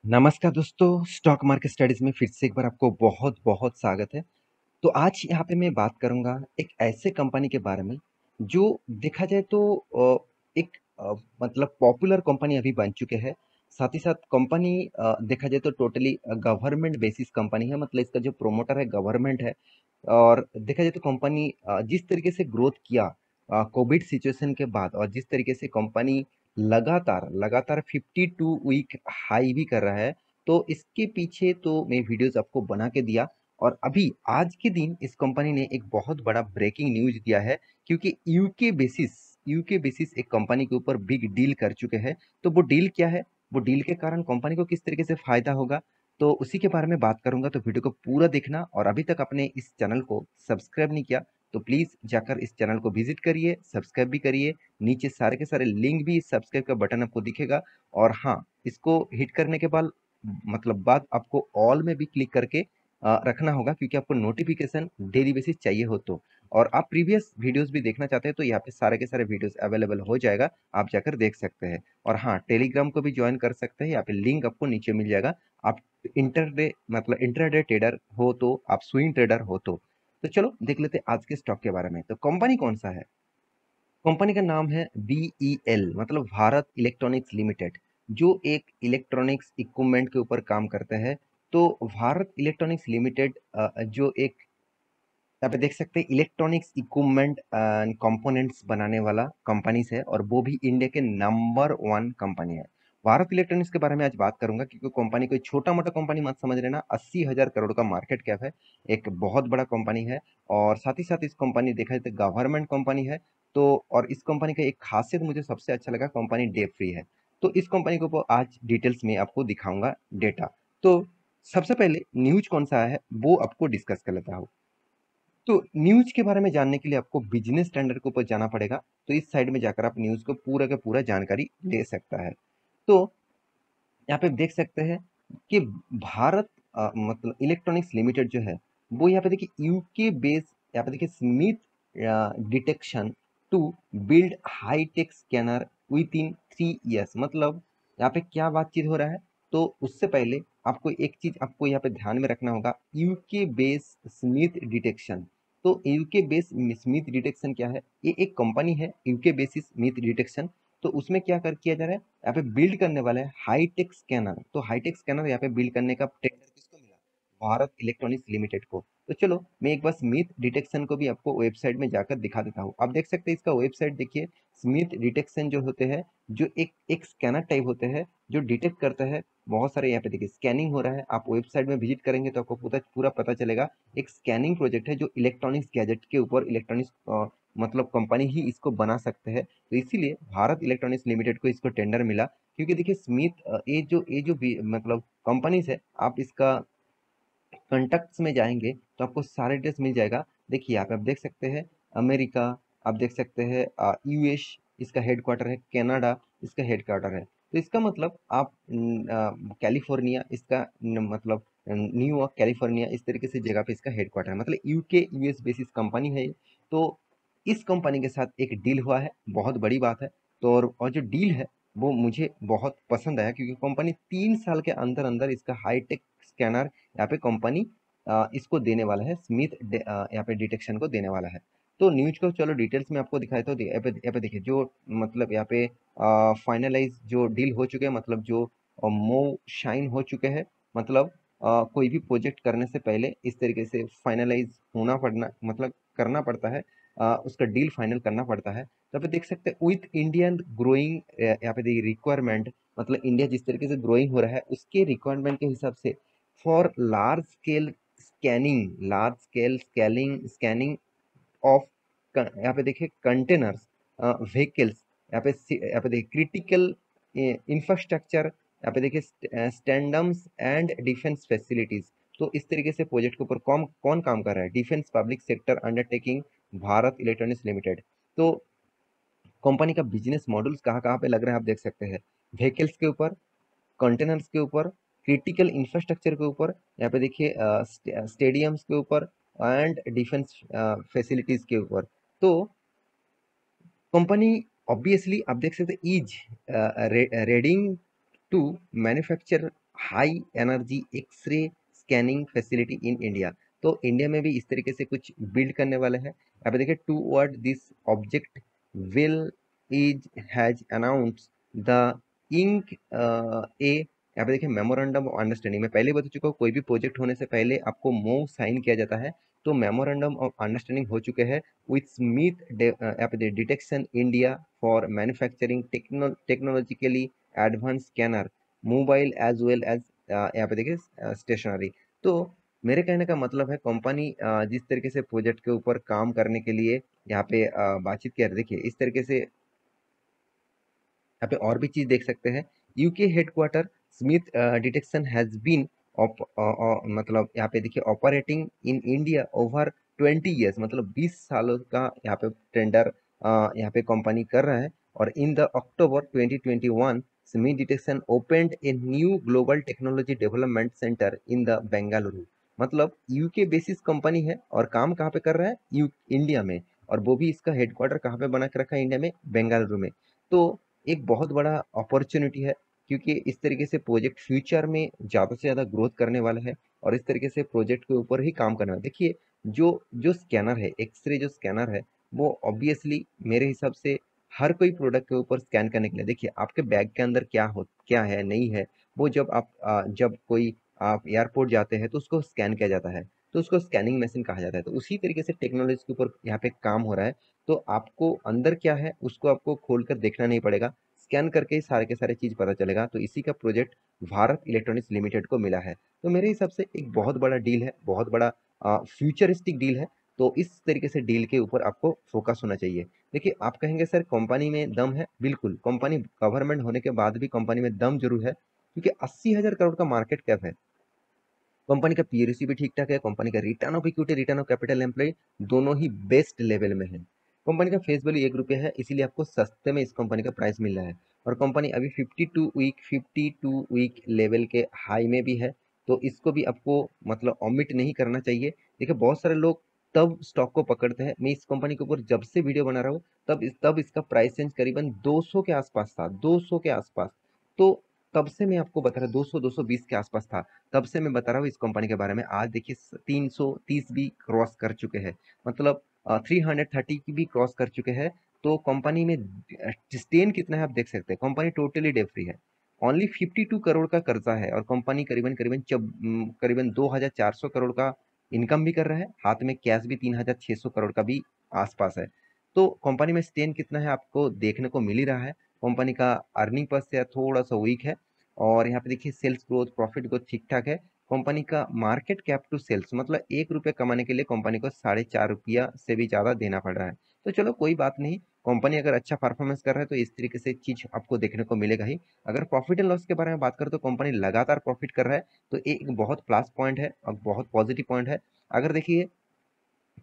नमस्कार दोस्तों, stock market studies में फिर से एक बार आपको बहुत-बहुत स्वागत है। तो आज यहाँ पे मैं बात करूँगा एक ऐसे कंपनी के बारे में, जो देखा जाए तो एक मतलब पॉपुलर कंपनी अभी बन चुके हैं। साथ ही साथ कंपनी देखा जाए तो टोटली गवर्नमेंट बेसिस कंपनी है, मतलब इसका जो प्रोमोटर है गवर्नमेंट है। और देखा जाए तो कंपनी जिस तरीके से ग्रोथ किया कोविड सिचुएशन के बाद, और जिस तरीके से कंपनी लगातार लगातार 52 वीक हाई भी कर रहा है, तो इसके पीछे तो मैं वीडियोस आपको बना के दिया। और अभी आज के दिन इस कंपनी ने एक बहुत बड़ा ब्रेकिंग न्यूज दिया है, क्योंकि यूके बेसिस एक कंपनी के ऊपर बिग डील कर चुके हैं। तो वो डील क्या है, वो डील के कारण कंपनी को किस तरीके से फायदा होगा, तो उसी के बारे में बात करूंगा। तो वीडियो को पूरा देखना, और अभी तक आपने इस चैनल को सब्सक्राइब नहीं किया तो प्लीज जाकर इस चैनल को विजिट करिए, सब्सक्राइब भी करिए। नीचे सारे के सारे लिंक भी, सब्सक्राइब का बटन आपको दिखेगा। और हाँ, इसको हिट करने के बाद बाद आपको ऑल में भी क्लिक करके रखना होगा, क्योंकि आपको नोटिफिकेशन डेली बेसिस चाहिए हो तो। और आप प्रीवियस वीडियोस भी देखना चाहते हैं तो यहाँ पे सारे के सारे वीडियोस अवेलेबल हो जाएगा, आप जाकर देख सकते हैं। और हाँ, टेलीग्राम को भी ज्वाइन कर सकते हैं, यहाँ पे लिंक आपको नीचे मिल जाएगा। आप इंटरडे मतलब इंट्राडे ट्रेडर हो तो, आप स्विंग ट्रेडर हो तो चलो देख लेते हैं आज के स्टॉक के बारे में। तो कंपनी कौन सा है? कंपनी का नाम है बीईएल, मतलब भारत इलेक्ट्रॉनिक्स लिमिटेड, जो एक इलेक्ट्रॉनिक्स इक्विपमेंट के ऊपर काम करते हैं। तो भारत इलेक्ट्रॉनिक्स लिमिटेड जो एक, यहाँ पे देख सकते हैं, इलेक्ट्रॉनिक्स इक्विपमेंट एंड कंपोनेंट्स बनाने वाला कंपनी है, और वो भी इंडिया के नंबर वन कंपनी है। भारत इलेक्ट्रॉनिक्स के बारे में आज बात करूंगा, क्योंकि कंपनी कोई छोटा मोटा कंपनी मत समझ लेना। 80,000 करोड़ का मार्केट कैप है, एक बहुत बड़ा कंपनी है। और साथ ही साथ इस कंपनी देखा जाए तो गवर्नमेंट कंपनी है। तो और इस कंपनी का एक खासियत मुझे सबसे अच्छा लगा, कंपनी डेट फ्री है। तो इस कंपनी को आज डिटेल्स में आपको दिखाऊंगा डेटा। तो सबसे पहले न्यूज कौन सा है वो आपको डिस्कस कर लेता हूँ। तो न्यूज के बारे में जानने के लिए आपको बिजनेस स्टैंडर्ड के ऊपर जाना पड़ेगा। तो इस साइड में जाकर आप न्यूज को पूरा का पूरा जानकारी ले सकता है। तो यहाँ पे देख सकते हैं कि भारत मतलब इलेक्ट्रॉनिक्स लिमिटेड जो है, वो यहाँ पे देखिए यूके बेस, यहाँ पे देखिए Smith detection to build high tech scanner within 3 years. मतलब यहाँ पे क्या बातचीत हो रहा है, तो उससे पहले आपको एक चीज आपको यहाँ पे ध्यान में रखना होगा, यूके बेस स्मिथ डिटेक्शन। तो यूके बेस स्मिथ डिटेक्शन क्या है, ये एक कंपनी है यूके बेसिस स्मिथ डिटेक्शन। तो उसमें क्या कर किया जा रहा है, यहाँ पे बिल्ड करने वाला है हाईटेक स्कैनर। तो हाईटेक स्कैनर यहाँ पे बिल्ड करने का टेंडर किसको मिला? भारत इलेक्ट्रॉनिक्स लिमिटेड को। तो चलो मैं एक बार स्मिथ डिटेक्शन को भी आपको वेबसाइट में जाकर दिखा देता हूँ। आप देख सकते हैं इसका वेबसाइट देखिए। स्मिथ डिटेक्शन जो होते हैं, जो एक एक स्कैनर टाइप होते हैं, जो डिटेक्ट करते हैं बहुत सारे। यहाँ पे देखिए स्कैनिंग हो रहा है, आप वेबसाइट में विजिट करेंगे तो आपको पूरा पूरा पता चलेगा। एक स्कैनिंग प्रोजेक्ट है जो इलेक्ट्रॉनिक्स गैजेट के ऊपर, इलेक्ट्रॉनिक्स मतलब कंपनी ही इसको बना सकते हैं। तो इसीलिए भारत इलेक्ट्रॉनिक्स लिमिटेड को इसको टेंडर मिला। क्योंकि देखिए स्मिथ मतलब कंपनीज है, आप इसका कॉन्टैक्ट्स में जाएंगे तो आपको सारे डिटेल्स मिल जाएगा। देखिए यहाँ पे आप देख सकते हैं अमेरिका, आप देख सकते हैं यूएस इसका हेडक्वार्टर है, कनाडा इसका हेडक्वार्टर है। तो इसका मतलब आप कैलिफोर्निया इसका मतलब न्यूयॉर्क कैलिफोर्निया, इस तरीके से जगह पे इसका हेडक्वार्टर है, मतलब यूके यूएस बेसिस कंपनी है ये। तो इस कंपनी के साथ एक डील हुआ है, बहुत बड़ी बात है। तो और जो डील है वो मुझे बहुत पसंद आया, क्योंकि कंपनी 3 साल के अंदर अंदर इसका हाईटेक स्कैनर यहाँ पे कंपनी इसको देने वाला है, यहाँ पे डिटेक्शन को देने वाला है। तो न्यूज को चलो डिटेल्स में आपको दिखाया। तो यहाँ पे देखिए जो मतलब यहाँ पे फाइनलाइज जो डील हो चुके हैं, मतलब जो मूव शाइन हो चुके हैं। मतलब कोई भी प्रोजेक्ट करने से पहले इस तरीके से फाइनलाइज होना पड़ना, मतलब करना पड़ता है, उसका डील फाइनल करना पड़ता है। तो यहाँ पे देख सकते हैं विथ इंडियन ग्रोइंग, यहाँ पे देखिए रिक्वायरमेंट, मतलब इंडिया जिस तरीके से ग्रोइंग हो रहा है उसके रिक्वायरमेंट के हिसाब से for large scale scanning of, यहाँ पे देखिए कंटेनर्स, व्हीकल्स, यहाँ पे देखिए क्रिटिकल इंफ्रास्ट्रक्चर, यहाँ पे देखिए स्टैंडम्स एंड डिफेंस फैसिलिटीज। तो इस तरीके से प्रोजेक्ट के ऊपर कौन कौन काम कर रहा है? Defence public sector undertaking Bharat electronics limited. तो कंपनी का बिजनेस मॉडल्स कहाँ कहाँ पे लग रहा है आप देख सकते हैं, व्हीकल्स के ऊपर, कंटेनर्स के ऊपर, क्रिटिकल इंफ्रास्ट्रक्चर के ऊपर, यहाँ पे देखिए स्टेडियम्स के ऊपर एंड डिफेंस फैसिलिटीज के ऊपर। तो कंपनी ऑब्वियसली आप देख सकते हैं is readying to manufacture high energy X ray scanning facility in India. तो इंडिया में भी इस तरीके से कुछ बिल्ड करने वाले हैं। यहाँ पे देखिए to word this object will is has announce the ink a. यहाँ पे देखिए मेमोरेंडम ऑफ अंडरस्टैंडिंग, मैं पहले बता चुका हूँ कोई भी प्रोजेक्ट होने से पहले आपको मोव साइन किया जाता है। तो मेमोरेंडम ऑफ अंडरस्टैंडिंग हो चुके हैं विथ स्मिथ यहाँ पे detection India for manufacturing technologically advance scanner mobile as well as यहाँ पे देखिए स्टेशनरी। तो मेरे कहने का मतलब है कंपनी जिस तरीके से प्रोजेक्ट के ऊपर काम करने के लिए यहाँ पे बातचीत कर, देखिए इस तरीके से यहाँ पे और भी चीज देख सकते हैं। UK headquarter Smith detection has been मतलब यहाँ पे देखिए operating in India over 20 years, मतलब 20 सालों का यहाँ पे टेंडर यहाँ पे कंपनी कर रहा है। और in the October 2021 Smith detection opened a new global technology development centre in the Bengaluru. मतलब यूके बेसिस कंपनी है और काम कहाँ पे कर रहा है, इंडिया में। और वो भी इसका हेडक्वार्टर कहाँ पे बना के रखा है, इंडिया में, बेंगलुरु में। तो एक बहुत बड़ा अपॉर्चुनिटी है, क्योंकि इस तरीके से प्रोजेक्ट फ्यूचर में ज़्यादा से ज़्यादा ग्रोथ करने वाला है और इस तरीके से प्रोजेक्ट के ऊपर ही काम करने वाला है। देखिए जो जो स्कैनर है, एक्सरे जो स्कैनर है, वो ऑब्वियसली मेरे हिसाब से हर कोई प्रोडक्ट के ऊपर स्कैन करने के लिए, देखिए आपके बैग के अंदर क्या है नहीं है, वो जब आप जब कोई आप एयरपोर्ट जाते हैं तो उसको स्कैन किया जाता है, तो उसको स्कैनिंग मशीन कहा जाता है। तो उसी तरीके से टेक्नोलॉजी के ऊपर यहाँ पे काम हो रहा है। तो आपको अंदर क्या है उसको आपको खोल कर देखना नहीं पड़ेगा, स्कैन करके ही सारे के सारे चीज़ पता चलेगा। तो इसी का प्रोजेक्ट भारत इलेक्ट्रॉनिक्स लिमिटेड को मिला है। तो मेरे हिसाब से एक बहुत बड़ा डील है, बहुत बड़ा फ्यूचरिस्टिक डील है। तो इस तरीके से डील के ऊपर आपको फोकस होना चाहिए। देखिए आप कहेंगे सर कंपनी में दम है, बिल्कुल कंपनी गवर्नमेंट होने के बाद भी कंपनी में दम जरूर है, क्योंकि 80,000 करोड़ का मार्केट कैप है। कंपनी का पीएसयू भी ठीक ठाक है, कंपनी का return of equity, return of capital employ दोनों ही बेस्ट लेवल में है। कंपनी का फेस वैल्यू 1 रुपया है, इसीलिए आपको सस्ते में इस कंपनी का प्राइस मिल रहा है। और कंपनी अभी 52 वीक लेवल के हाई में भी है। तो इसको भी आपको मतलब ऑमिट नहीं करना चाहिए। देखिए बहुत सारे लोग तब स्टॉक को पकड़ते हैं, मैं इस कंपनी के ऊपर जब से वीडियो बना रहा हूँ तब इसका प्राइस रेंज करीबन 200 के आसपास था, 200 के आसपास। तो तब से मैं आपको बता रहा हूँ 200 220 के आसपास था, तब से मैं बता रहा हूँ इस कंपनी के बारे में। आज देखिए 330 भी क्रॉस कर चुके हैं, मतलब 330 की भी क्रॉस कर चुके हैं। तो कंपनी में स्टेन कितना है आप देख सकते हैं, कंपनी टोटली डेट फ्री है। ओनली 52 करोड़ का कर्जा है और कंपनी करीबन करीबन करीबन 2,400 करोड़ का इनकम भी कर रहा है, हाथ में कैश भी 3,600 करोड़ का भी आसपास है। तो कंपनी में स्टेन कितना है आपको देखने को मिल ही रहा है। कंपनी का अर्निंग पर शेयर थोड़ा सा वीक है। और यहाँ पे देखिए सेल्स ग्रोथ, प्रॉफिट ग्रोथ ठीक ठाक है। कंपनी का मार्केट कैप टू सेल्स, मतलब 1 रुपया कमाने के लिए कंपनी को 4.5 रुपया से भी ज्यादा देना पड़ रहा है। तो चलो कोई बात नहीं, कंपनी अगर अच्छा परफॉर्मेंस कर रहा है तो इस तरीके से चीज आपको देखने को मिलेगा ही। अगर प्रॉफिट एंड लॉस के बारे में बात करें तो कंपनी लगातार प्रॉफिट कर रहा है, तो एक बहुत प्लस पॉइंट है और बहुत पॉजिटिव पॉइंट है। अगर देखिए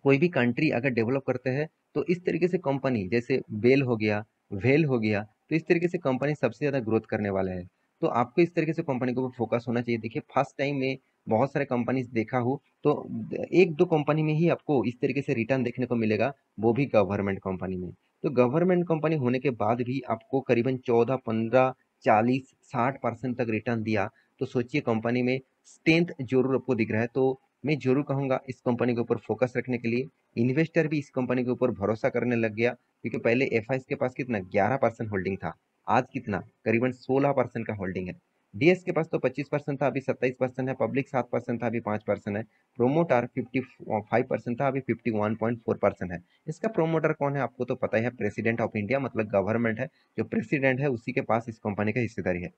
कोई भी कंट्री अगर डेवलप करते हैं तो इस तरीके से कंपनी जैसे बेल हो गया, वेल हो गया, तो इस तरीके से कंपनी सबसे ज्यादा ग्रोथ करने वाला है। तो आपको इस तरीके से कंपनी के ऊपर फोकस होना चाहिए। देखिए फर्स्ट टाइम में बहुत सारे कंपनी देखा हूँ तो एक दो कंपनी में ही आपको इस तरीके से रिटर्न देखने को मिलेगा, वो भी गवर्नमेंट कंपनी में। तो गवर्नमेंट कंपनी होने के बाद भी आपको करीबन 14 15 40 60% तक रिटर्न दिया। तो सोचिए कंपनी में स्ट्रेंथ जरूर आपको दिख रहा है। तो मैं जरूर कहूंगा इस कंपनी के ऊपर फोकस रखने के लिए। इन्वेस्टर भी इस कंपनी के ऊपर भरोसा करने लग गया, क्योंकि पहले एफआईएस के पास कितना 11% होल्डिंग था, आज कितना करीबन 16% का होल्डिंग है। डीएस के पास तो 25% था, अभी 27% है। पब्लिक 7% था, अभी 5% है। प्रोमोटर 55% था, अभी 51.4% है। इसका प्रोमोटर कौन है आपको तो पता ही है, प्रेसिडेंट ऑफ इंडिया, मतलब गवर्नमेंट है। जो प्रेसिडेंट है उसी के पास इस कंपनी का हिस्सेदारी है।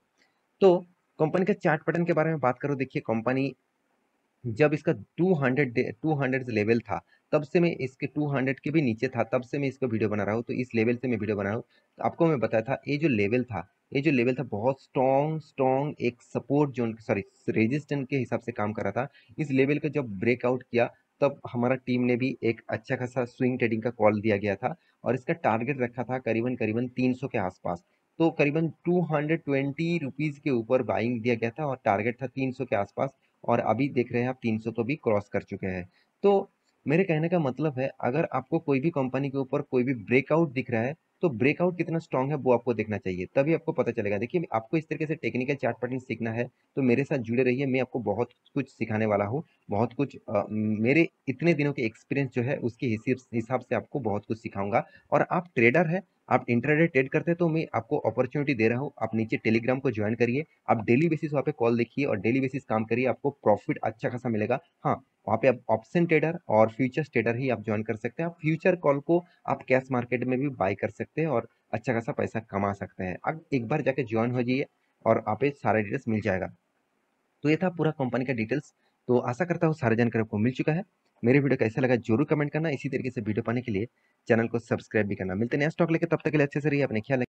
तो कंपनी का चार्ट पैटर्न के बारे में बात करो, देखिए कंपनी जब इसका 200 लेवल था तब से मैं इसके 200 के भी नीचे था, तब से मैं इसको वीडियो बना रहा हूँ। तो इस लेवल से मैं वीडियो बना रहा हूँ। तो आपको मैं बताया था ये जो लेवल था बहुत स्ट्रॉन्ग एक सपोर्ट जोन, सॉरी रेजिस्टेंस के हिसाब से काम कर रहा था। इस लेवल को जब ब्रेकआउट किया तब हमारा टीम ने भी एक अच्छा खासा स्विंग ट्रेडिंग का कॉल दिया गया था और इसका टारगेट रखा था करीबन करीबन 300 के आसपास। तो करीबन 220 रुपीज के ऊपर बाइंग दिया गया था और टारगेट था 300 के आसपास। और अभी देख रहे हैं आप 300 तो भी क्रॉस कर चुके हैं। तो मेरे कहने का मतलब है अगर आपको कोई भी कंपनी के ऊपर कोई भी ब्रेकआउट दिख रहा है तो ब्रेकआउट कितना स्ट्रांग है वो आपको देखना चाहिए, तभी आपको पता चलेगा। देखिए, आपको इस तरीके से टेक्निकल चार्ट पैटर्न सीखना है तो मेरे साथ जुड़े रहिए, मैं आपको बहुत कुछ सिखाने वाला हूँ। बहुत कुछ मेरे इतने दिनों के एक्सपीरियंस जो है उसके हिसाब से आपको बहुत कुछ सिखाऊंगा। और आप ट्रेडर है, आप इंट्राडे ट्रेड करते हैं तो मैं आपको अपॉर्चुनिटी दे रहा हूँ। आप नीचे टेलीग्राम को ज्वाइन करिए, आप डेली बेसिस वहाँ पे कॉल देखिए और डेली बेसिस काम करिए, आपको प्रॉफिट अच्छा खासा मिलेगा। हाँ, वहाँ पे आप ऑप्शन ट्रेडर और फ्यूचर्स ट्रेडर ही आप ज्वाइन कर सकते हैं। आप फ्यूचर कॉल को आप कैश मार्केट में भी बाय कर सकते हैं और अच्छा खासा पैसा कमा सकते हैं। अब एक बार जाके ज्वाइन हो जाइए और आप पे सारा डिटेल्स मिल जाएगा। तो ये था पूरा कंपनी का डिटेल्स। तो आशा करता हूँ सारी जानकारी आपको मिल चुका है। मेरे वीडियो कैसा लगा जरूर कमेंट करना। इसी तरीके से वीडियो पाने के लिए चैनल को सब्सक्राइब भी करना। मिलते हैं नया स्टॉक लेके, तब तक के लिए अच्छे से रहिए, अपने ख्याल रखिए।